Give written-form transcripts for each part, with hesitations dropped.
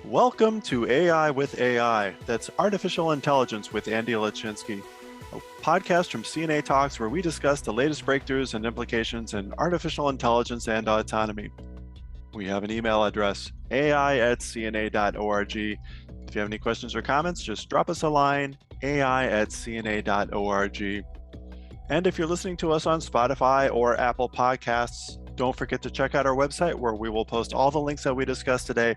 Welcome to AI with AI. That's Artificial Intelligence with Andy Lachinsky, a podcast from CNA Talks where we discuss the latest breakthroughs and implications in artificial intelligence and autonomy. We have an email address, ai@cna.org. If you have any questions or comments, just drop us a line, ai@cna.org. And if you're listening to us on Spotify or Apple Podcasts, don't forget to check out our website where we will post all the links that we discussed today.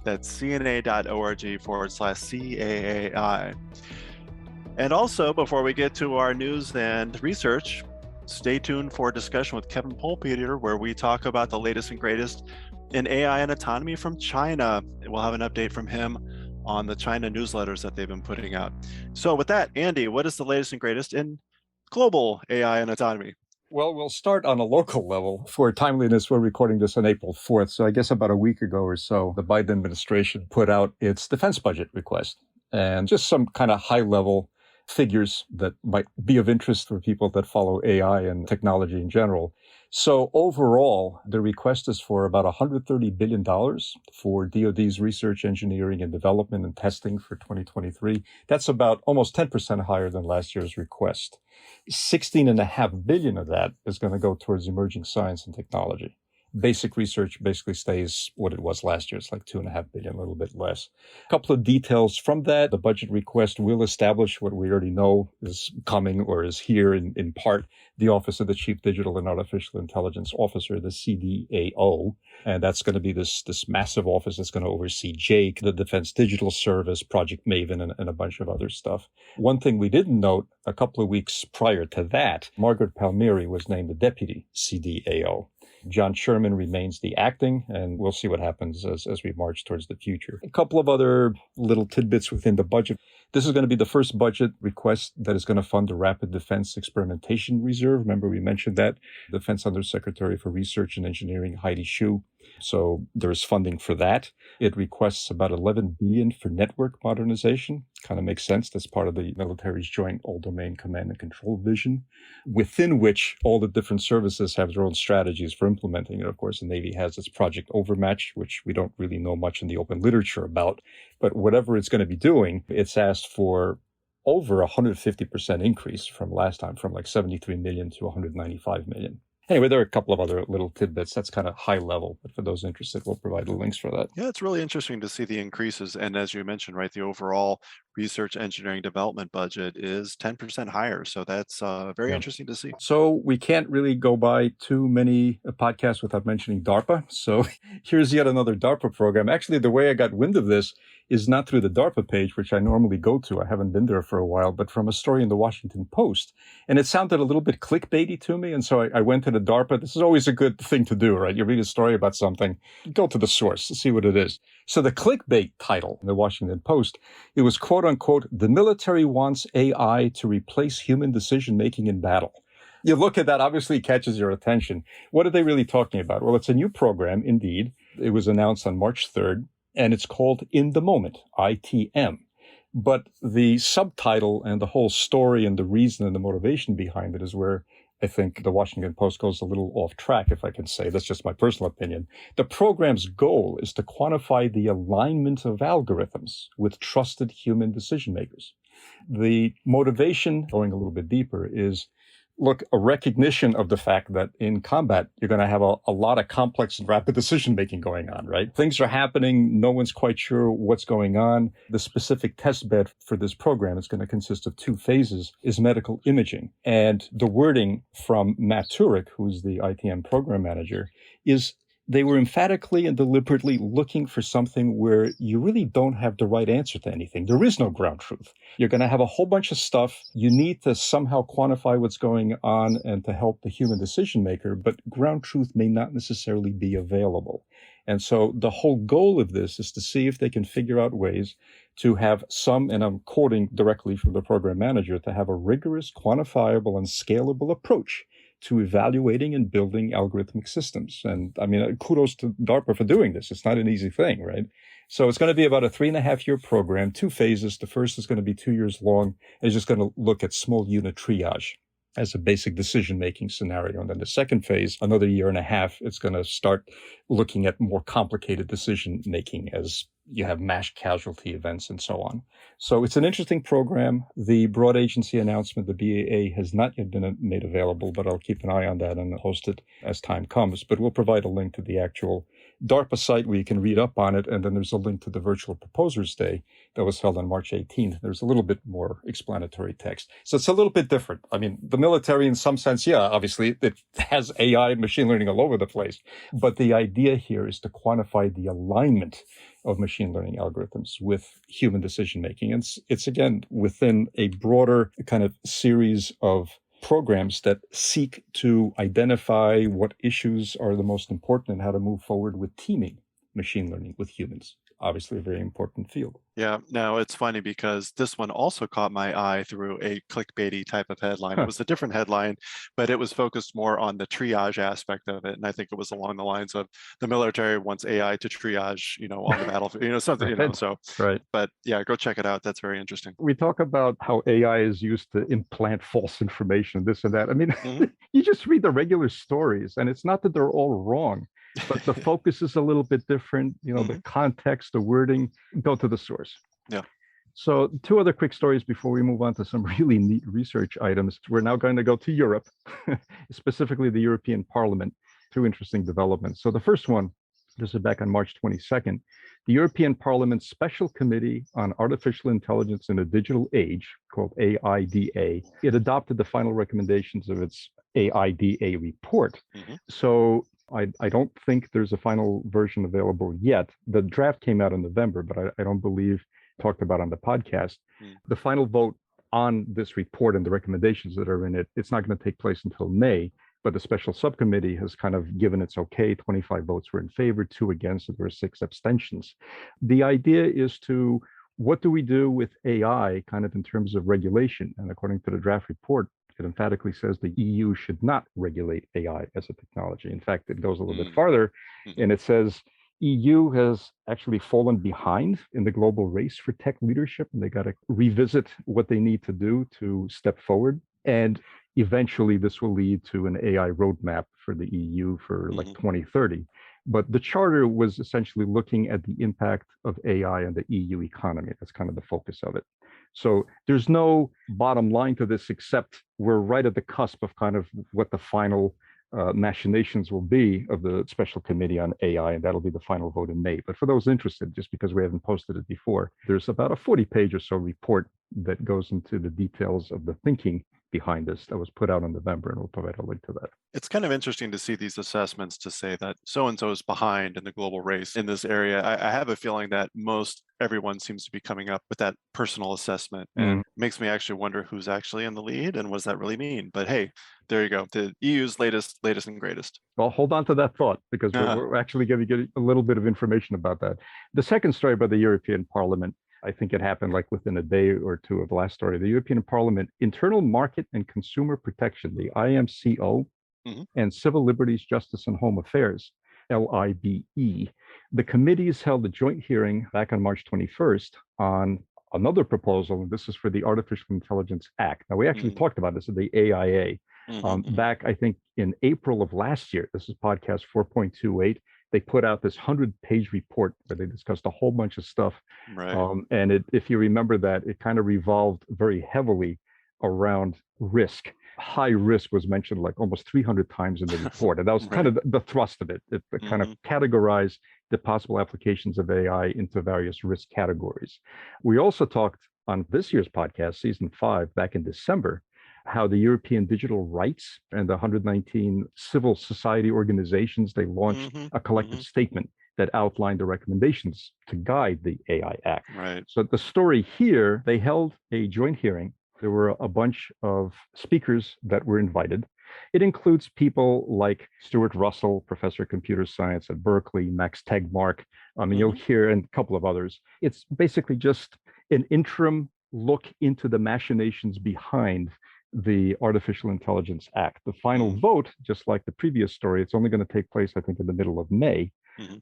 That's cna.org/CAAI. And also, before we get to our news and research, stay tuned for a discussion with Kevin Polpeter, where we talk about the latest and greatest in AI and autonomy from China. We'll have an update from him on the China newsletters that they've been putting out. So with that, Andy, what is the latest and greatest in global AI and autonomy? Well, we'll start on a local level. For timeliness, we're recording this on April 4th. So I guess about a week ago or so, the Biden administration put out its defense budget request and just some kind of high-level figures that might be of interest for people that follow AI and technology in general. So overall, the request is for about $130 billion for DoD's research, engineering, and development and testing for 2023. That's about almost 10% higher than last year's request. $16.5 billion of that is going to go towards emerging science and technology. Basic research basically stays what it was last year. It's like $2.5 billion, a little bit less. A couple of details from that. The budget request will establish what we already know is coming or is here in part, the Office of the Chief Digital and Artificial Intelligence Officer, the CDAO. And that's going to be this massive office that's going to oversee JAIC, the Defense Digital Service, Project Maven, and a bunch of other stuff. One thing we didn't note, a couple of weeks prior to that, Margaret Palmieri was named the Deputy CDAO. John Sherman remains the acting, and we'll see what happens as we march towards the future. A couple of other little tidbits within the budget. This is going to be the first budget request that is going to fund the Rapid Defense Experimentation Reserve. Remember, we mentioned that. Defense Undersecretary for Research and Engineering, Heidi Shyu. So there's funding for that. It requests about $11 billion for network modernization. Kind of makes sense. That's part of the military's joint all-domain command and control vision, within which all the different services have their own strategies for implementing it. Of course, the Navy has its Project Overmatch, which we don't really know much in the open literature about. But whatever it's going to be doing, it's asked for over 150% increase from last time, from like 73 million to 195 million. Anyway, there are a couple of other little tidbits. That's kind of high level, but for those interested, we'll provide the links for that. Yeah, it's really interesting to see the increases. And as you mentioned, right, the overall research, engineering, development budget is 10% higher. So that's very interesting to see. So we can't really go by too many podcasts without mentioning DARPA. So here's yet another DARPA program. Actually, the way I got wind of this is not through the DARPA page, which I normally go to. I haven't been there for a while, but from a story in the Washington Post. And it sounded a little bit clickbaity to me. And so I went to the DARPA. This is always a good thing to do, right? You read a story about something, go to the source, see what it is. So the clickbait title in the Washington Post, it was, quote unquote, "The military wants AI to replace human decision-making in battle." You look at that, obviously it catches your attention. What are they really talking about? Well, it's a new program, indeed. It was announced on March 3rd, and it's called In the Moment, ITM. But the subtitle and the whole story and the reason and the motivation behind it is where I think the Washington Post goes a little off track, if I can say. That's just my personal opinion. The program's goal is to quantify the alignment of algorithms with trusted human decision makers. The motivation, going a little bit deeper, is a recognition of the fact that in combat, you're going to have a lot of complex and rapid decision-making going on, right? Things are happening. No one's quite sure what's going on. The specific test bed for this program is going to consist of 2 phases, is medical imaging. And the wording from Matt Turek, who's the ITM program manager, is they were emphatically and deliberately looking for something where you really don't have the right answer to anything. There is no ground truth. You're going to have a whole bunch of stuff. You need to somehow quantify what's going on and to help the human decision maker, but ground truth may not necessarily be available. And so the whole goal of this is to see if they can figure out ways to have some, and I'm quoting directly from the program manager, to have a rigorous, quantifiable, and scalable approach to evaluating and building algorithmic systems. And I mean, kudos to DARPA for doing this. It's not an easy thing, right? So it's going to be about a 3.5-year program, 2 phases. The first is going to be 2 years long. It's just going to look at small unit triage. as a basic decision-making scenario. And then the second phase, another year and a half, it's going to start looking at more complicated decision-making as you have mass casualty events and so on. So it's an interesting program. The broad agency announcement, the BAA, has not yet been made available, but I'll keep an eye on that and post it as time comes. But we'll provide a link to the actual DARPA site where you can read up on it. And then there's a link to the Virtual Proposers Day that was held on March 18th. There's a little bit more explanatory text. So it's a little bit different. I mean, the military, in some sense, yeah, obviously it has AI, machine learning all over the place. But the idea here is to quantify the alignment of machine learning algorithms with human decision making. And it's again within a broader kind of series of programs that seek to identify what issues are the most important and how to move forward with teaming machine learning with humans. Obviously, a very important field. Yeah, no, it's funny because this one also caught my eye through a clickbaity type of headline. It was a different headline, but it was focused more on the triage aspect of it. And I think it was along the lines of the military wants AI to triage, on the battlefield, something, so. Right. But yeah, go check it out. That's very interesting. We talk about how AI is used to implant false information, this and that. I mean, you just read the regular stories, and it's not that they're all wrong, but the focus is a little bit different. The context, the wording, go to the source. Yeah. So 2 other quick stories before we move on to some really neat research items. We're now going to go to Europe, specifically the European Parliament. 2 interesting developments. So the first one, this is back on March 22nd, the European Parliament's Special Committee on Artificial Intelligence in a Digital Age, called AIDA, it adopted the final recommendations of its AIDA report. So I don't think there's a final version available yet. The draft came out in November, but I don't believe talked about on the podcast. The final vote on this report and the recommendations that are in it, it's not going to take place until May, but the special subcommittee has kind of given its okay. 25 votes were in favor, 2 against, and there were 6 abstentions. The idea is to, what do we do with AI kind of in terms of regulation? And according to the draft report, it emphatically says the EU should not regulate AI as a technology. In fact, it goes a little bit farther, and it says EU has actually fallen behind in the global race for tech leadership, and they got to revisit what they need to do to step forward. And eventually, this will lead to an AI roadmap for the EU for like 2030. But the charter was essentially looking at the impact of AI on the EU economy. That's kind of the focus of it. So there's no bottom line to this, except we're right at the cusp of kind of what the final machinations will be of the Special Committee on AI, and that'll be the final vote in May. But for those interested, just because we haven't posted it before, there's about a 40-page or so report that goes into the details of the thinking behind this that was put out in November, and we'll provide a link to that. It's kind of interesting to see these assessments to say that so-and-so is behind in the global race in this area. I have a feeling that everyone seems to be coming up with that personal assessment, and it makes me actually wonder who's actually in the lead and what does that really mean? But hey, there you go, the EU's latest and greatest. Well, hold on to that thought, because we're actually going to get a little bit of information about that. The second story about the European Parliament, I think it happened like within a day or 2 of the last story. The European Parliament Internal Market and Consumer Protection, the IMCO, and Civil Liberties, Justice and Home Affairs, LIBE. The committees held a joint hearing back on March 21st on another proposal, and this is for the Artificial Intelligence Act. Now, we actually talked about this at the AIA back, I think, in April of last year. This is podcast 4.28. They put out this 100-page report where they discussed a whole bunch of stuff. Right. And if you remember that, it kind of revolved very heavily around risk. High risk was mentioned like almost 300 times in the report. And that was kind of the thrust of it. It kind of categorized the possible applications of AI into various risk categories. We also talked on this year's podcast, season 5, back in December, how the European digital rights and the 119 civil society organizations, they launched a collective statement that outlined the recommendations to guide the AI Act. Right. So the story here, they held a joint hearing. There were a bunch of speakers that were invited. It includes people like Stuart Russell, professor of computer science at Berkeley, Max Tegmark. You'll hear, and a couple of others. It's basically just an interim look into the machinations behind the Artificial Intelligence Act. The final vote, just like the previous story, it's only going to take place, I think, in the middle of May.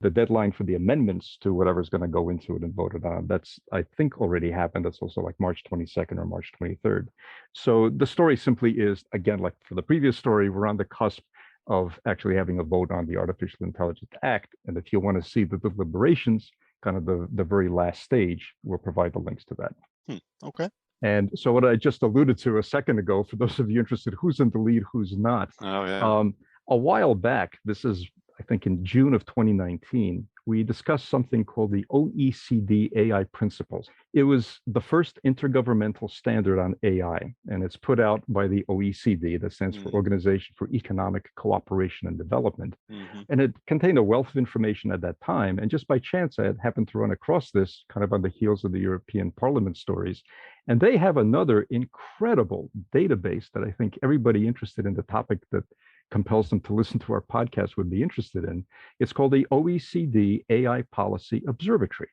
The deadline for the amendments to whatever's going to go into it and voted on, that's, I think, already happened. That's also like March 22nd or March 23rd. So the story simply is, again, like for the previous story, we're on the cusp of actually having a vote on the Artificial Intelligence Act. And if you want to see the deliberations, kind of the very last stage, we'll provide the links to that. Okay. And so what I just alluded to a second ago, for those of you interested, who's in the lead, who's not. Oh, yeah. A while back, this is, I think, in June of 2019, we discussed something called the OECD AI Principles. It was the first intergovernmental standard on AI, and it's put out by the OECD, that stands for Organization for Economic Cooperation and Development. And it contained a wealth of information at that time. And just by chance, I had happened to run across this kind of on the heels of the European Parliament stories. And they have another incredible database that I think everybody interested in the topic that compels them to listen to our podcast would be interested in. It's called the OECD AI Policy Observatory.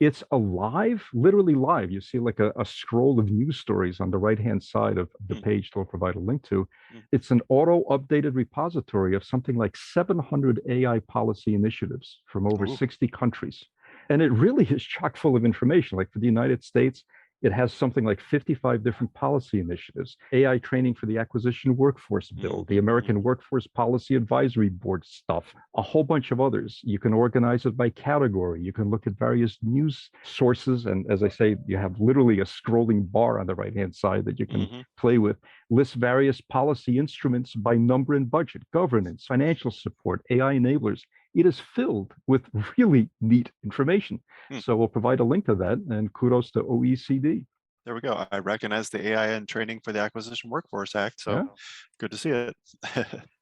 It's alive, literally live. You see like a scroll of news stories on the right-hand side of the page that we'll provide a link to. It's an auto-updated repository of something like 700 AI policy initiatives from over 60 countries. And it really is chock full of information. Like for the United States, it has something like 55 different policy initiatives, AI training for the acquisition workforce bill, the American Workforce Policy Advisory Board stuff, a whole bunch of others. You can organize it by category. You can look at various news sources. And as I say, you have literally a scrolling bar on the right-hand side that you can play with. Lists various policy instruments by number and budget, governance, financial support, AI enablers. It is filled with really neat information. So we'll provide a link to that, and kudos to OECD. There we go. I recognize the AI and Training for the Acquisition Workforce Act, so good to see it.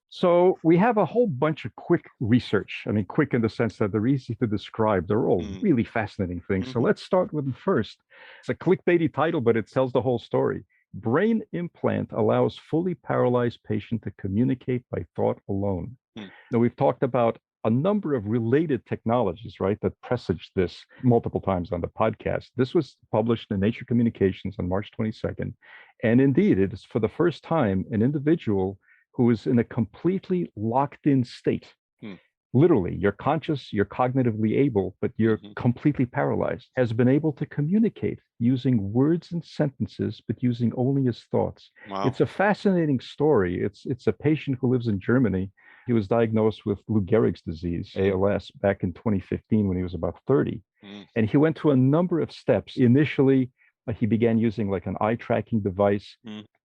So we have a whole bunch of quick research. I mean, quick in the sense that they're easy to describe. They're all really fascinating things. So let's start with the first. It's a clickbaity title, but it tells the whole story. Brain implant allows fully paralyzed patient to communicate by thought alone. Now, we've talked about a number of related technologies, right, that presaged this multiple times on the podcast. This was published in Nature Communications on March 22nd. And indeed, it is for the first time an individual who is in a completely locked in state. Literally, you're conscious, you're cognitively able, but you're completely paralyzed, has been able to communicate using words and sentences, but using only his thoughts. Wow. It's a fascinating story. It's a patient who lives in Germany. He was diagnosed with Lou Gehrig's disease, ALS, back in 2015 when he was about 30. And he went through a number of steps. Initially, he began using like an eye tracking device,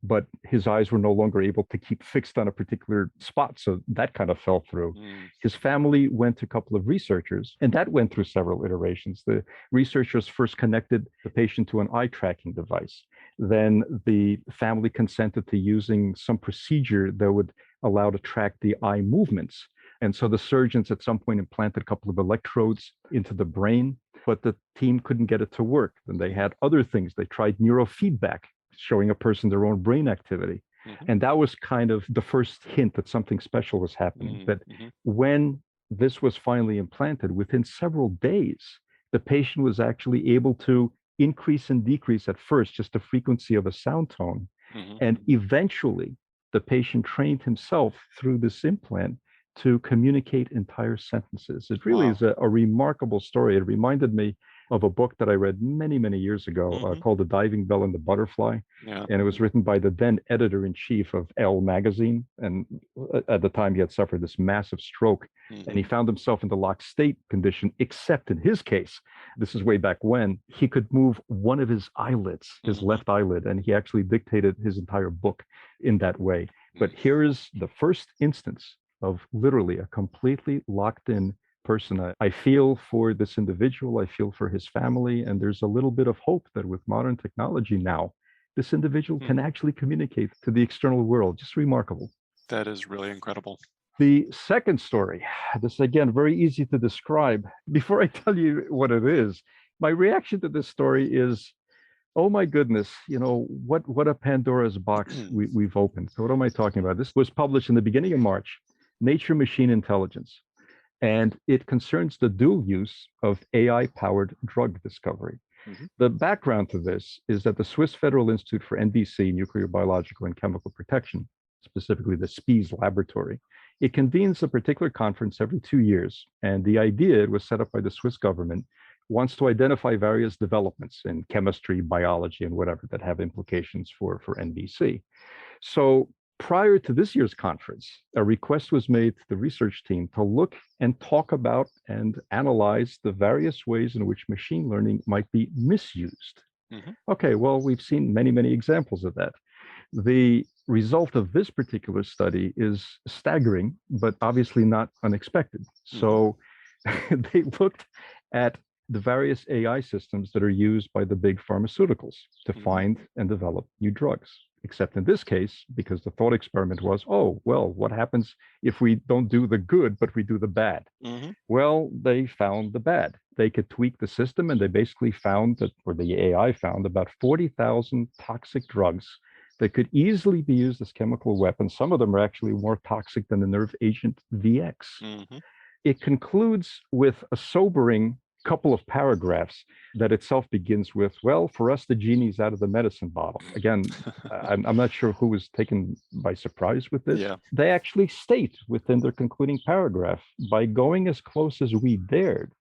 but his eyes were no longer able to keep fixed on a particular spot. So that kind of fell through. His family went to a couple of researchers, and that went through several iterations. The researchers first connected the patient to an eye tracking device. Then the family consented to using some procedure that would allow to track the eye movements. And so the surgeons at some point implanted a couple of electrodes into the brain, but the team couldn't get it to work. Then they had other things. They tried neurofeedback, showing a person their own brain activity. And that was kind of the first hint that something special was happening. But when this was finally implanted, within several days, the patient was actually able to increase and decrease at first just the frequency of a sound tone. And eventually, the patient trained himself through this implant to communicate entire sentences. It really is a remarkable story. It reminded me of a book that I read many, many years ago called The Diving Bell and the Butterfly. And it was written by the then editor-in-chief of Elle magazine. And at the time, he had suffered this massive stroke. And he found himself in the locked state condition, except in his case, this is way back when, he could move one of his eyelids, his left eyelid, and he actually dictated his entire book in that way. But here is the first instance of literally a completely locked in person. I feel for this individual, I feel for his family, and there's a little bit of hope that with modern technology now, this individual can actually communicate to the external world. Just remarkable. That is really incredible. The second story, this is again very easy to describe. Before I tell you what it is, my reaction to this story is, oh my goodness, you know, what a Pandora's box we've opened. So what am I talking about? This was published in the beginning of March, Nature Machine Intelligence, and it concerns the dual use of AI-powered drug discovery. Mhm. The background to this is that the Swiss Federal Institute for NBC, Nuclear, Biological, and Chemical Protection, specifically the SPIES laboratory, it convenes a particular conference every 2 years. And the idea, it was set up by the Swiss government, wants to identify various developments in chemistry, biology, and whatever that have implications for NBC. So prior to this year's conference, a request was made to the research team to look and talk about and analyze the various ways in which machine learning might be misused. Mhm. Okay, well, we've seen many, many examples of that. The result of this particular study is staggering, but obviously not unexpected. So they looked at the various AI systems that are used by the big pharmaceuticals to find and develop new drugs. Except in this case, because the thought experiment was, oh, well, what happens if we don't do the good, but we do the bad? Mhm. Well, they found the bad. They could tweak the system, and they basically found that, or the AI found about 40,000 toxic drugs that could easily be used as chemical weapons. Some of them are actually more toxic than the nerve agent VX. Mhm. It concludes with a sobering couple of paragraphs that itself begins with, well, for us, the genie's out of the medicine bottle. Again, I'm not sure who was taken by surprise with this. Yeah. They actually state within their concluding paragraph, by going as close as we dared,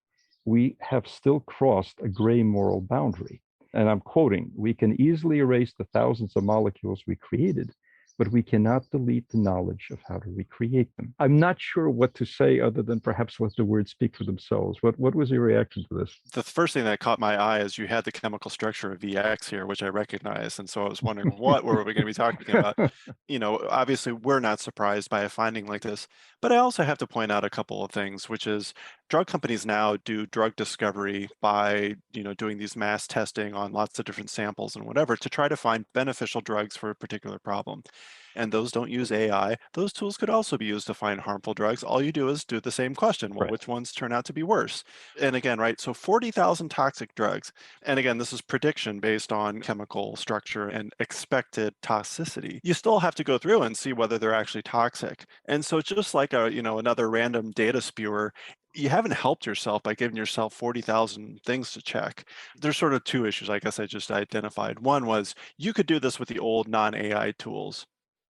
we have still crossed a gray moral boundary. And I'm quoting, we can easily erase the thousands of molecules we created, but we cannot delete the knowledge of how to recreate them. I'm not sure what to say other than perhaps let the words speak for themselves. What was your reaction to this? The first thing that caught my eye is you had the chemical structure of VX here, which I recognize. And so I was wondering, what were we going to be talking about? Obviously, we're not surprised by a finding like this. But I also have to point out a couple of things, which is drug companies now do drug discovery by, doing these mass testing on lots of different samples and whatever to try to find beneficial drugs for a particular problem. And those don't use AI. Those tools could also be used to find harmful drugs. All you do is do the same question. Well, Right. which ones turn out to be worse? And again, right, so 40,000 toxic drugs. And again, this is prediction based on chemical structure and expected toxicity. You still have to go through and see whether they're actually toxic. And so just like another random data spewer, you haven't helped yourself by giving yourself 40,000 things to check. There's sort of two issues, I guess I just identified. One was you could do this with the old non-AI tools.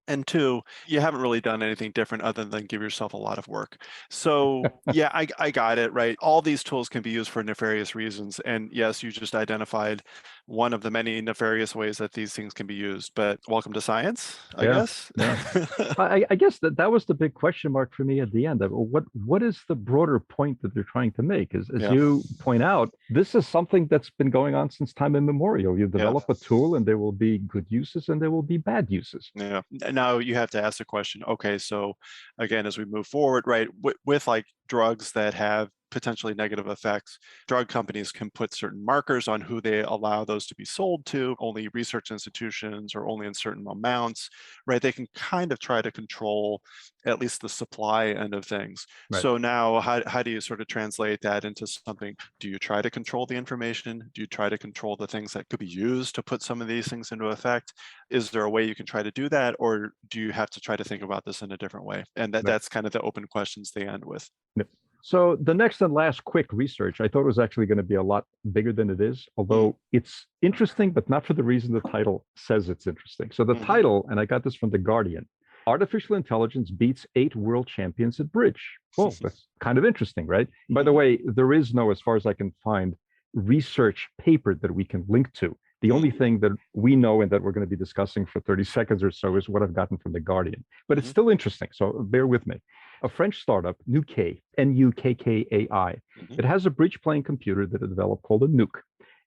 And two, you haven't really done anything different other than give yourself a lot of work. So yeah, I got it, right? All these tools can be used for nefarious reasons. And yes, you just identified one of the many nefarious ways that these things can be used. But welcome to science, I Yeah, guess. yeah. I guess that was the big question mark for me at the end. What is the broader point that they're trying to make? As Yeah. you point out, this is something that's been going on since time immemorial. You develop a tool, and there will be good uses and there will be bad uses. Yeah. Now you have to ask the question, okay, so again, as we move forward, right, with like drugs that have potentially negative effects, drug companies can put certain markers on who they allow those to be sold to, only research institutions or only in certain amounts, right? They can kind of try to control at least the supply end of things. Right. So now how do you sort of translate that into something? Do you try to control the information? Do you try to control the things that could be used to put some of these things into effect? Is there a way you can try to do that? Or do you have to try to think about this in a different way? And that's kind of the open questions they end with. Yep. So the next and last quick research, I thought was actually going to be a lot bigger than it is, although it's interesting, but not for the reason the title says it's interesting. So the title, and I got this from The Guardian, Artificial Intelligence Beats 8 World Champions at Bridge. Well, that's kind of interesting, right? By the way, there is no, as far as I can find, research paper that we can link to. The only thing that we know and that we're going to be discussing for 30 seconds or so is what I've gotten from The Guardian. But it's still interesting, so bear with me. A French startup, NukkAI, NukkAI, it has a bridge playing computer that it developed called a Nuke.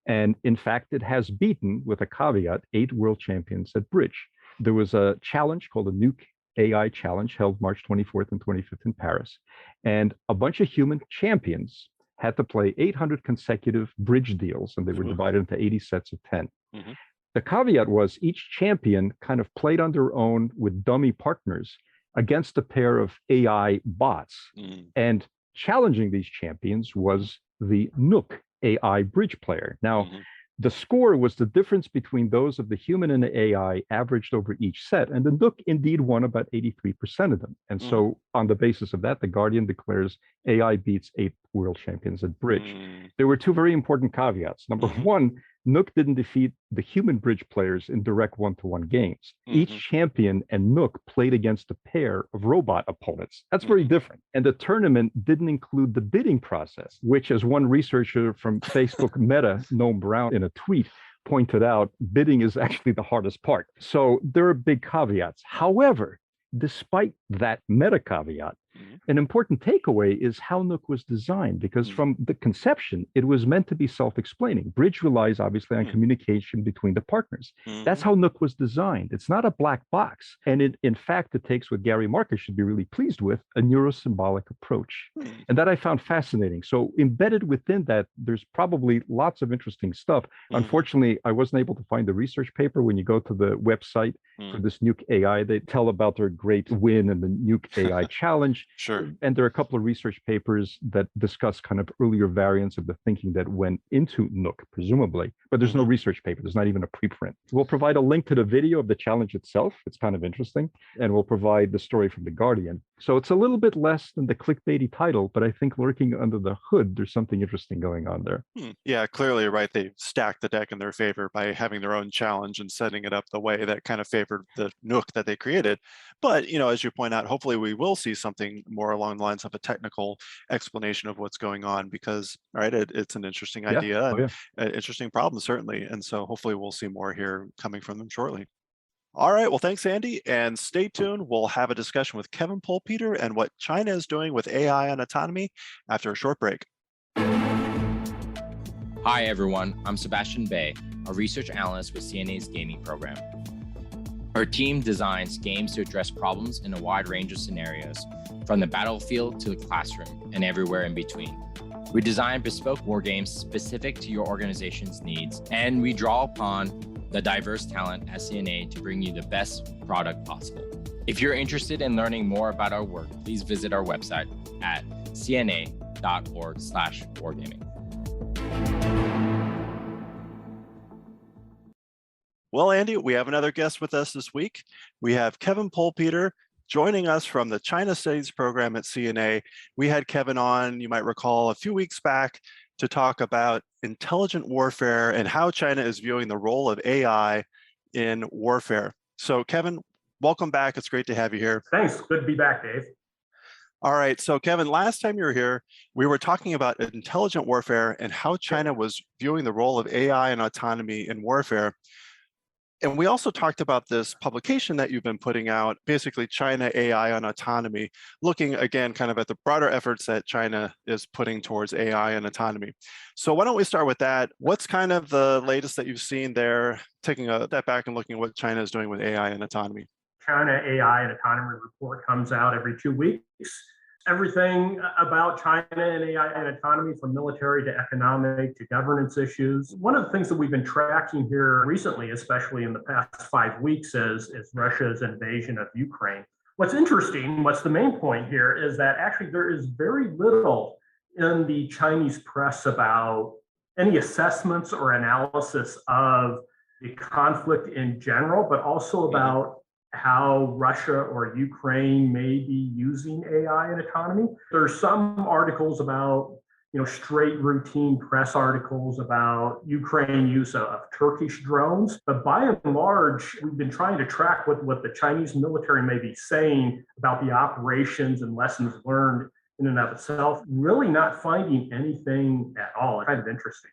And in fact, it has beaten, with a caveat, 8 world champions at bridge. There was a challenge called the NukkAI Challenge held March 24th and 25th in Paris. And a bunch of human champions had to play 800 consecutive bridge deals, and they were divided into 80 sets of 10. The caveat was each champion kind of played on their own with dummy partners against a pair of AI bots. And challenging these champions was the NukkAI bridge player. Now, The score was the difference between those of the human and the AI averaged over each set. And the Nook indeed won about 83% of them. And so on the basis of that, the Guardian declares AI beats 8 world champions at bridge. There were 2 very important caveats. Number one, Nook didn't defeat the human bridge players in direct one-to-one games. Each champion and Nook played against a pair of robot opponents. That's very different. And the tournament didn't include the bidding process, which, as one researcher from Facebook Meta, Noam Brown, in a tweet pointed out, bidding is actually the hardest part. So there are big caveats. However, despite that meta caveat, an important takeaway is how Nook was designed, because from the conception, it was meant to be self-explaining. Bridge relies obviously on communication between the partners. That's how Nook was designed. It's not a black box. And in fact, it takes what Gary Marcus should be really pleased with, a neurosymbolic approach. And that I found fascinating. So embedded within that, there's probably lots of interesting stuff. Unfortunately, I wasn't able to find the research paper. When you go to the website for this NukkAI, they tell about their great win and the NukkAI challenge. Sure. And there are a couple of research papers that discuss kind of earlier variants of the thinking that went into Nook, presumably. But there's no research paper. There's not even a preprint. We'll provide a link to the video of the challenge itself. It's kind of interesting. And we'll provide the story from The Guardian. So it's a little bit less than the clickbaity title, but I think lurking under the hood, there's something interesting going on there. Yeah, clearly, right. They stacked the deck in their favor by having their own challenge and setting it up the way that kind of favored the Nook that they created. But, as you point out, hopefully we will see something more along the lines of a technical explanation of what's going on, because, right, it's an interesting idea and an interesting problem, certainly. And so hopefully we'll see more here coming from them shortly. All right, well, thanks, Andy, and stay tuned. We'll have a discussion with Kevin Polpeter and what China is doing with AI and autonomy after a short break. Hi, everyone. I'm Sebastian Bay, a research analyst with CNA's gaming program. Our team designs games to address problems in a wide range of scenarios, from the battlefield to the classroom and everywhere in between. We design bespoke war games specific to your organization's needs, and we draw upon the diverse talent at CNA to bring you the best product possible. If you're interested in learning more about our work, please visit our website at cna.org/wargaming. Well, Andy, we have another guest with us this week. We have Kevin Polpeter joining us from the China Studies program at CNA. We had Kevin on, you might recall, a few weeks back to talk about intelligent warfare and how China is viewing the role of AI in warfare. So Kevin, welcome back. It's great to have you here. Thanks. Good to be back, Dave. All right. So Kevin, last time you were here, we were talking about intelligent warfare and how China was viewing the role of AI and autonomy in warfare. And we also talked about this publication that you've been putting out, basically China, AI, and autonomy, looking again kind of at the broader efforts that China is putting towards AI and autonomy. So why don't we start with that? What's kind of the latest that you've seen there, taking a step back and looking at what China is doing with AI and autonomy? China AI and Autonomy report comes out every 2 weeks. Everything about China and AI and autonomy, from military to economic to governance issues. One of the things that we've been tracking here recently, especially in the past 5 weeks, is Russia's invasion of Ukraine. What's interesting, what's the main point here, is that actually there is very little in the Chinese press about any assessments or analysis of the conflict in general, but also about how Russia or Ukraine may be using AI and autonomy. There's some articles about, straight routine press articles about Ukraine use of Turkish drones. But by and large, we've been trying to track what the Chinese military may be saying about the operations and lessons learned in and of itself, really not finding anything at all. It's kind of interesting.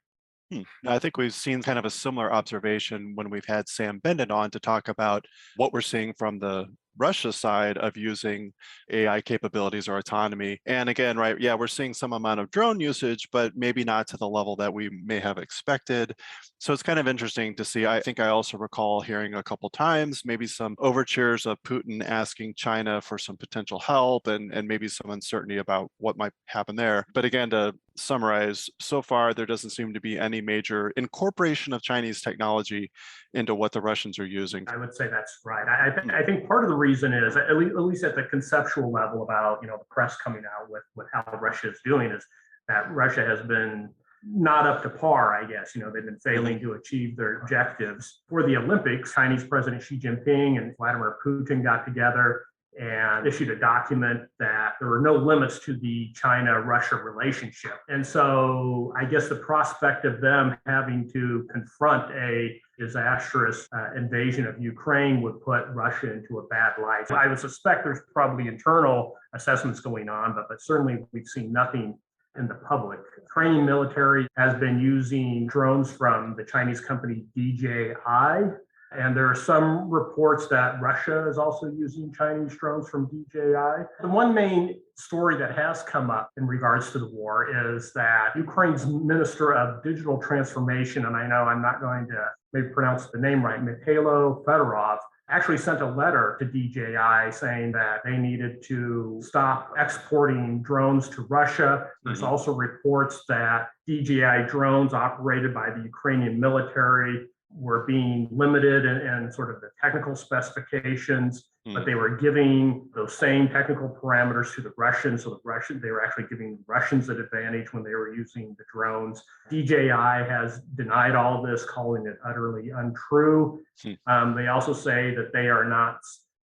I think we've seen kind of a similar observation when we've had Sam Bendit on to talk about what we're seeing from the Russia side of using AI capabilities or autonomy. And again, right, yeah, we're seeing some amount of drone usage, but maybe not to the level that we may have expected. So it's kind of interesting to see. I think I also recall hearing a couple times, maybe some overtures of Putin asking China for some potential help and maybe some uncertainty about what might happen there. But again, to summarize, so far, there doesn't seem to be any major incorporation of Chinese technology into what the Russians are using. I would say that's right. I think part of the reason is, at least at the conceptual level about, the press coming out with how Russia is doing, is that Russia has been not up to par, I guess. They've been failing to achieve their objectives. For the Olympics, Chinese President Xi Jinping and Vladimir Putin got together and issued a document that there were no limits to the China-Russia relationship. And so I guess the prospect of them having to confront a disastrous invasion of Ukraine would put Russia into a bad light. I would suspect there's probably internal assessments going on, but certainly we've seen nothing in the public. Ukrainian military has been using drones from the Chinese company DJI. And there are some reports that Russia is also using Chinese drones from DJI. The one main story that has come up in regards to the war is that Ukraine's Minister of Digital Transformation, and I know I'm not going to maybe pronounce the name right, Mikhailo Fedorov, actually sent a letter to DJI saying that they needed to stop exporting drones to Russia. There's also reports that DJI drones operated by the Ukrainian military were being limited in sort of the technical specifications, but they were giving those same technical parameters to the Russians. So they were actually giving the Russians an advantage when they were using the drones. DJI has denied all this, calling it utterly untrue. They also say that they are not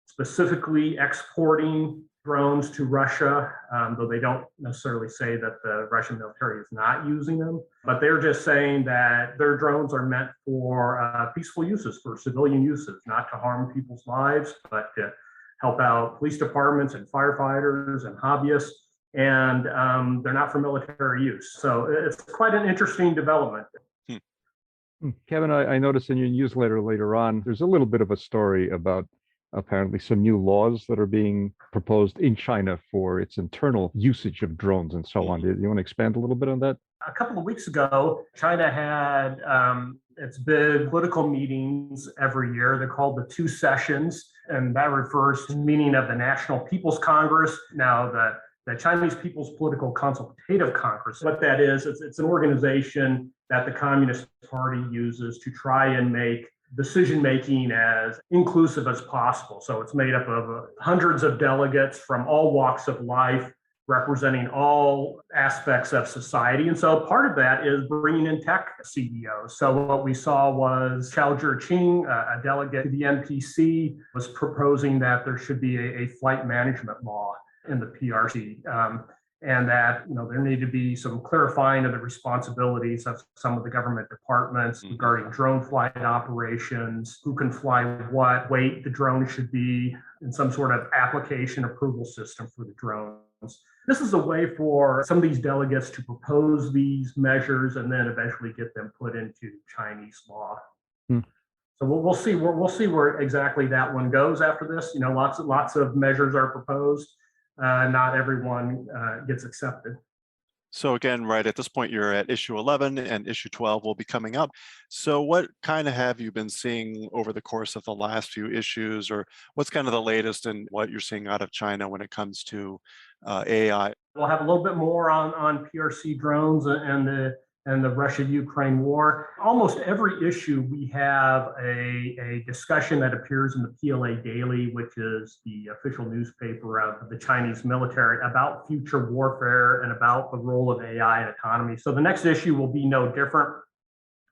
specifically exporting drones to Russia, though they don't necessarily say that the Russian military is not using them. But they're just saying that their drones are meant for peaceful uses, for civilian uses, not to harm people's lives, but to help out police departments and firefighters and hobbyists. And they're not for military use. So it's quite an interesting development. Kevin, I noticed in your newsletter later on, there's a little bit of a story about apparently some new laws that are being proposed in China for its internal usage of drones and so on. Do you want to expand a little bit on that? A couple of weeks ago, China had its big political meetings every year. They're called the Two Sessions, and that refers to the meeting of the National People's Congress. Now, the Chinese People's Political Consultative Congress, what that is, it's an organization that the Communist Party uses to try and make decision-making as inclusive as possible. So it's made up of hundreds of delegates from all walks of life, representing all aspects of society. And so part of that is bringing in tech CEOs. So what we saw was Chao Zhiqing, a delegate to the NPC, was proposing that there should be a flight management law in the PRC. And that there need to be some clarifying of the responsibilities of some of the government departments regarding drone flight operations, who can fly what weight the drone should be, and some sort of application approval system for the drones. This is a way for some of these delegates to propose these measures and then eventually get them put into Chinese law. So we'll see where exactly that one goes after this. Lots of measures are proposed. Not everyone gets accepted. So again, right at this point, you're at issue 11 and issue 12 will be coming up. So what kind of have you been seeing over the course of the last few issues, or what's kind of the latest in what you're seeing out of China when it comes to AI? We'll have a little bit more on PRC drones and the Russia-Ukraine war. Almost every issue, we have a discussion that appears in the PLA Daily, which is the official newspaper of the Chinese military, about future warfare and about the role of AI and autonomy. So the next issue will be no different.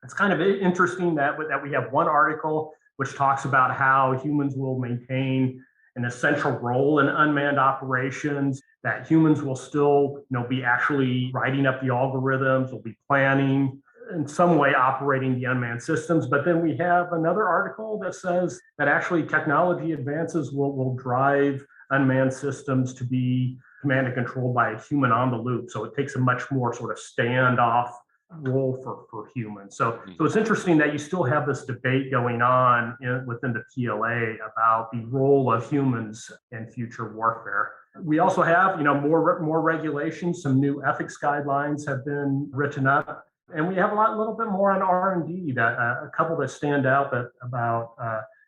It's kind of interesting that we have one article which talks about how humans will maintain an essential role in unmanned operations, that humans will still be actually writing up the algorithms, will be planning, in some way operating the unmanned systems. But then we have another article that says that actually technology advances will drive unmanned systems to be command and controlled by a human on the loop. So it takes a much more sort of standoff role for humans. So it's interesting that you still have this debate going on within the PLA about the role of humans in future warfare. We also have, more regulations. Some new ethics guidelines have been written up, and we have a little bit more on R&D. That a couple that stand out about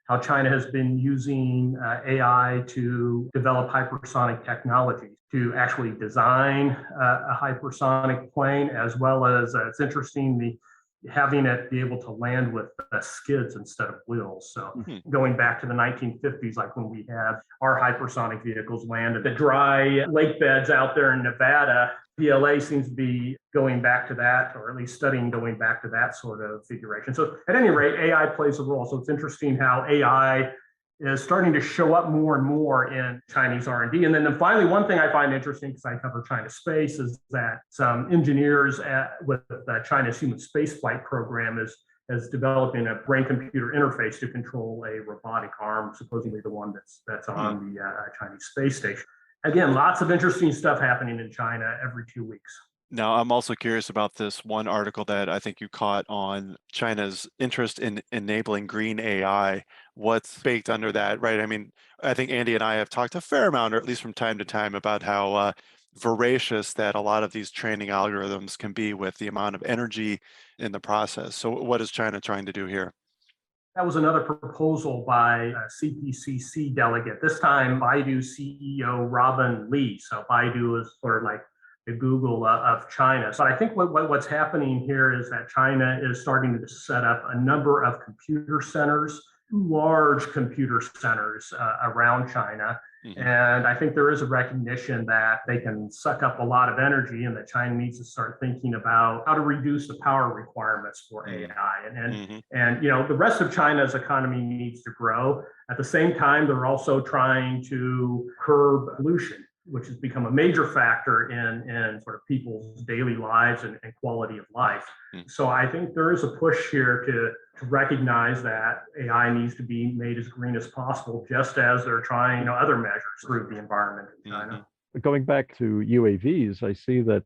how China has been using AI to develop hypersonic technology, to actually design a hypersonic plane, as well as it's interesting, having it be able to land with skids instead of wheels. So going back to the 1950s, like when we had our hypersonic vehicles land at the dry lake beds out there in Nevada, PLA seems to be going back to that, or at least studying going back to that sort of configuration. So at any rate, AI plays a role. So it's interesting how AI is starting to show up more and more in Chinese R&D. And then finally, one thing I find interesting, because I cover China space, is that some engineers with China's human spaceflight program is developing a brain-computer interface to control a robotic arm, supposedly the one that's on the Chinese space station. Again, lots of interesting stuff happening in China every 2 weeks. Now, I'm also curious about this one article that I think you caught on China's interest in enabling green AI. What's baked under that, right? I mean, I think Andy and I have talked a fair amount, or at least from time to time, about how voracious that a lot of these training algorithms can be with the amount of energy in the process. So what is China trying to do here? That was another proposal by a CPCC delegate, this time Baidu CEO Robin Li. So Baidu is sort of like the Google of China. So I think what's happening here is that China is starting to set up a number of computer centers, large computer centers around China. And I think there is a recognition that they can suck up a lot of energy and that China needs to start thinking about how to reduce the power requirements for AI. And you know, the rest of China's economy needs to grow. At the same time, they're also trying to curb pollution, which has become a major factor in sort of people's daily lives and quality of life. So I think there is a push here to recognize that AI needs to be made as green as possible, just as they're trying other measures to improve the environment in China. Going back to UAVs, I see that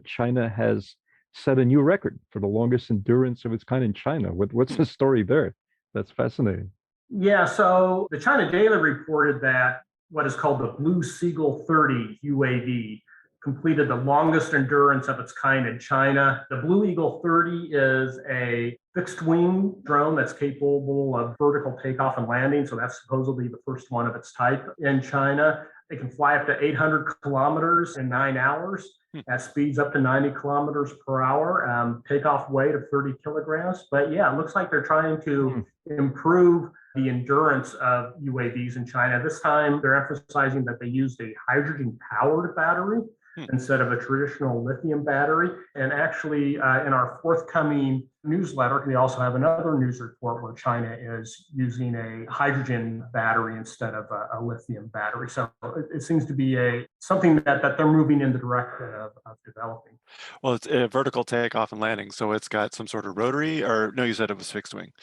China has set a new record for the longest endurance of its kind in China. What's the story there? That's fascinating. Yeah, so the China Daily reported that what is called the Blue Seagull 30 UAV completed the longest endurance of its kind in China. The Blue Eagle 30 is a fixed wing drone that's capable of vertical takeoff and landing. So that's supposedly the first one of its type in China. It can fly up to 800 kilometers in 9 hours at speeds up to 90 kilometers per hour, takeoff weight of 30 kilograms. But yeah, it looks like they're trying to improve the endurance of UAVs in China. This time, they're emphasizing that they used a hydrogen-powered battery instead of a traditional lithium battery. And actually, in our forthcoming newsletter, we also have another news report where China is using a hydrogen battery instead of a lithium battery. So it seems to be something that they're moving in the direction of developing. Well, it's a vertical takeoff and landing, so it's got some sort of rotary, or no, you said it was fixed wing.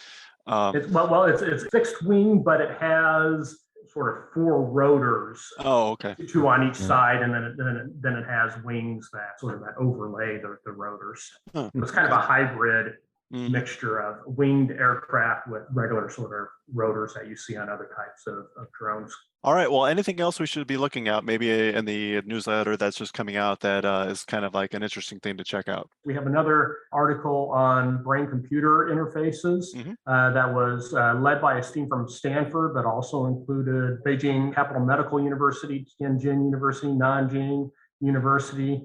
It's fixed wing, but it has sort of 4 rotors. Oh, okay. 2 on each side, and then it has wings that overlay the rotors. It's kind of a hybrid mixture of winged aircraft with regular sort of rotors that you see on other types of drones. All right. Well, anything else we should be looking at maybe in the newsletter that's just coming out that is kind of like an interesting thing to check out? We have another article on brain-computer interfaces that was led by a team from Stanford, but also included Beijing Capital Medical University, Tianjin University, Nanjing University,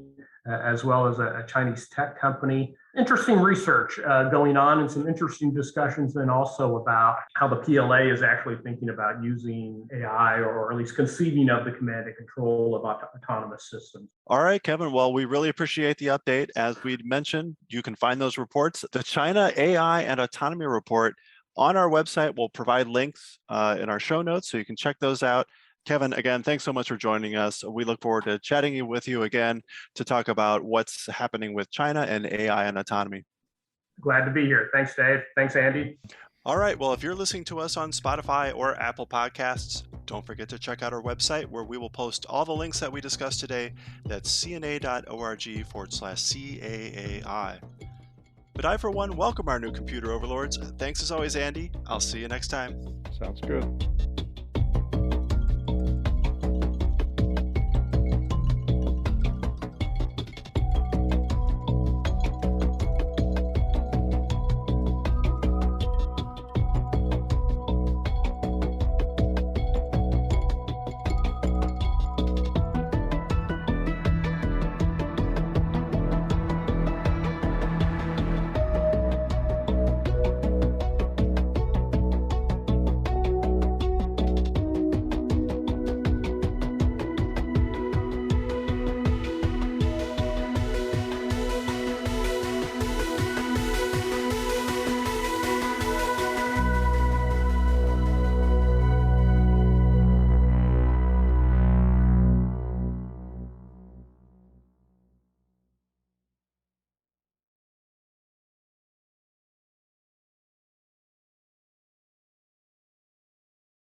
as well as a Chinese tech company. Interesting research going on and some interesting discussions then also about how the PLA is actually thinking about using AI, or at least conceiving of the command and control of autonomous systems. All right, Kevin. Well, we really appreciate the update. As we mentioned, you can find those reports. The China AI and Autonomy Report on our website. We'll provide links in our show notes, so you can check those out. Kevin, again, thanks so much for joining us. We look forward to chatting with you again to talk about what's happening with China and AI and autonomy. Glad to be here. Thanks, Dave. Thanks, Andy. All right. Well, if you're listening to us on Spotify or Apple Podcasts, don't forget to check out our website where we will post all the links that we discussed today. That's cna.org/CAAI. But I, for one, welcome our new computer overlords. Thanks as always, Andy. I'll see you next time. Sounds good.